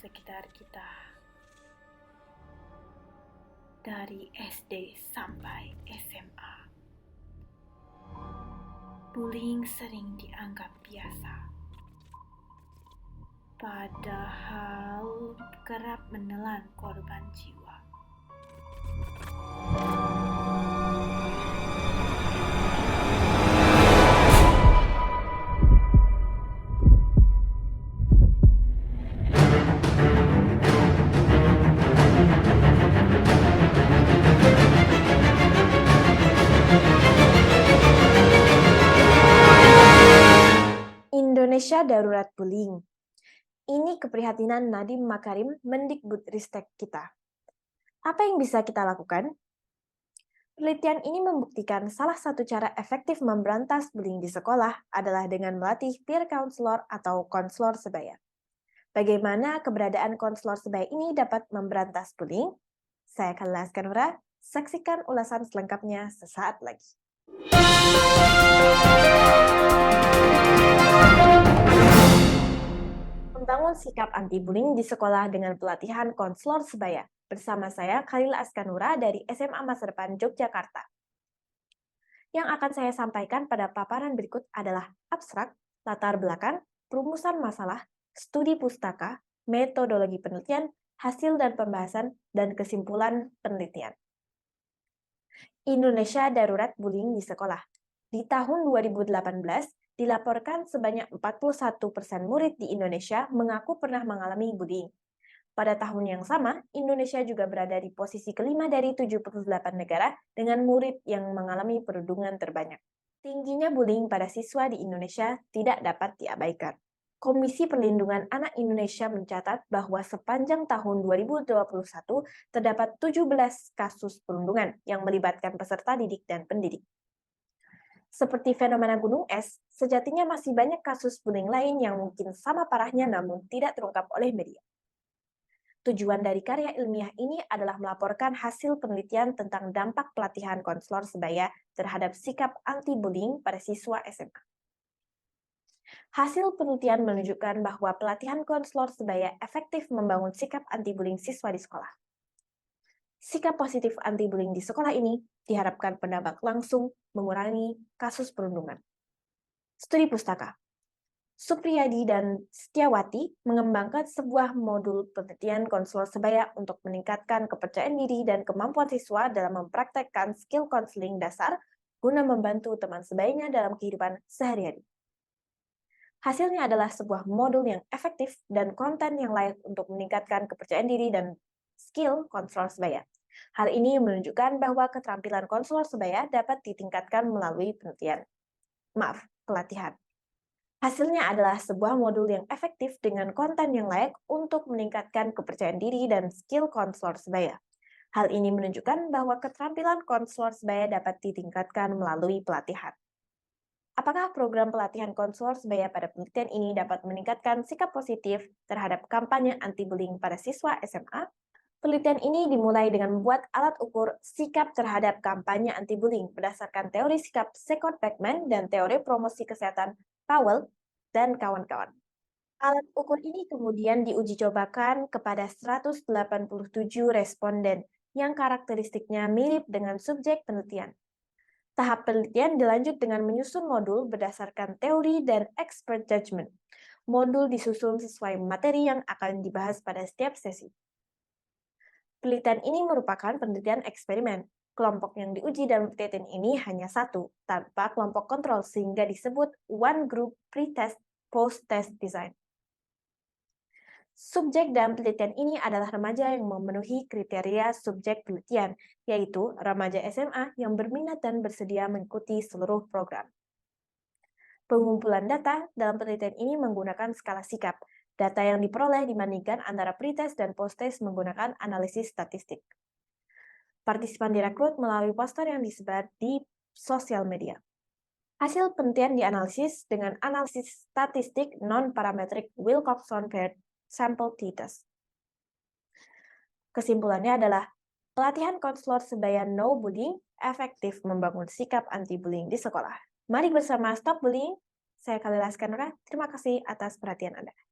sekitar kita, dari SD sampai SMA. Bullying sering dianggap biasa, padahal kerap menelan korban jiwa. Indonesia Darurat Bullying. Ini keprihatinan Nadiem Makarim, Mendikbudristek kita. Apa yang bisa kita lakukan? Penelitian ini membuktikan salah satu cara efektif memberantas bullying di sekolah adalah dengan melatih peer counselor atau konselor sebaya. Bagaimana keberadaan konselor sebaya ini dapat memberantas bullying? Saya Khalila Askanura, saksikan ulasan selengkapnya sesaat lagi. Membangun sikap anti-bullying di sekolah dengan pelatihan konselor sebaya. Bersama saya, Khalila Askanura dari SMA Masa Depan Yogyakarta. Yang akan saya sampaikan pada paparan berikut adalah abstrak, latar belakang, perumusan masalah, studi pustaka, metodologi penelitian, hasil dan pembahasan, dan kesimpulan penelitian. Indonesia Darurat Bullying di Sekolah. Di tahun 2018, dilaporkan sebanyak 41% murid di Indonesia mengaku pernah mengalami bullying. Pada tahun yang sama, Indonesia juga berada di posisi kelima dari 78 negara dengan murid yang mengalami perundungan terbanyak. Tingginya bullying pada siswa di Indonesia tidak dapat diabaikan. Komisi Perlindungan Anak Indonesia mencatat bahwa sepanjang tahun 2021 terdapat 17 kasus perundungan yang melibatkan peserta didik dan pendidik. Seperti fenomena gunung es, sejatinya masih banyak kasus bullying lain yang mungkin sama parahnya namun tidak terungkap oleh media. Tujuan dari karya ilmiah ini adalah melaporkan hasil penelitian tentang dampak pelatihan konselor sebaya terhadap sikap anti-bullying pada siswa SMA. Hasil penelitian menunjukkan bahwa pelatihan konselor sebaya efektif membangun sikap anti-bullying siswa di sekolah. Sikap positif anti-bullying di sekolah ini diharapkan berdampak langsung mengurangi kasus perundungan. Studi pustaka. Supriyadi dan Setiawati mengembangkan sebuah modul penelitian konselor sebaya untuk meningkatkan kepercayaan diri dan kemampuan siswa dalam mempraktekkan skill konseling dasar guna membantu teman sebayanya dalam kehidupan sehari-hari. Hasilnya adalah sebuah modul yang efektif dan konten yang layak untuk meningkatkan kepercayaan diri dan skill konselor sebaya. Hal ini menunjukkan bahwa keterampilan konselor sebaya dapat ditingkatkan melalui pelatihan. Hasilnya adalah sebuah modul yang efektif dengan konten yang layak untuk meningkatkan kepercayaan diri dan skill konselor sebaya. Hal ini menunjukkan bahwa keterampilan konselor sebaya dapat ditingkatkan melalui pelatihan. Apakah program pelatihan konselor sebaya pada penelitian ini dapat meningkatkan sikap positif terhadap kampanye anti-bullying pada siswa SMA? Penelitian ini dimulai dengan membuat alat ukur sikap terhadap kampanye anti-bullying berdasarkan teori sikap Scott Beckman dan teori promosi kesehatan Powell dan kawan-kawan. Alat ukur ini kemudian diuji cobakan kepada 187 responden yang karakteristiknya mirip dengan subjek penelitian. Tahap penelitian dilanjut dengan menyusun modul berdasarkan teori dan expert judgment. Modul disusun sesuai materi yang akan dibahas pada setiap sesi. Penelitian ini merupakan penelitian eksperimen. Kelompok yang diuji dalam penelitian ini hanya satu, tanpa kelompok kontrol, sehingga disebut one group pre-test post-test design. Subjek dalam penelitian ini adalah remaja yang memenuhi kriteria subjek penelitian, yaitu remaja SMA yang berminat dan bersedia mengikuti seluruh program. Pengumpulan data dalam penelitian ini menggunakan skala sikap. Data yang diperoleh dibandingkan antara pretest dan post-test menggunakan analisis statistik. Partisipan direkrut melalui poster yang disebar di sosial media. Hasil penelitian dianalisis dengan analisis statistik non-parametric Wilcoxon-Paired Sample T-Test. Kesimpulannya adalah, pelatihan konselor sebaya no bullying efektif membangun sikap anti-bullying di sekolah. Mari bersama stop bullying. Saya Khalila Askanura, terima kasih atas perhatian Anda.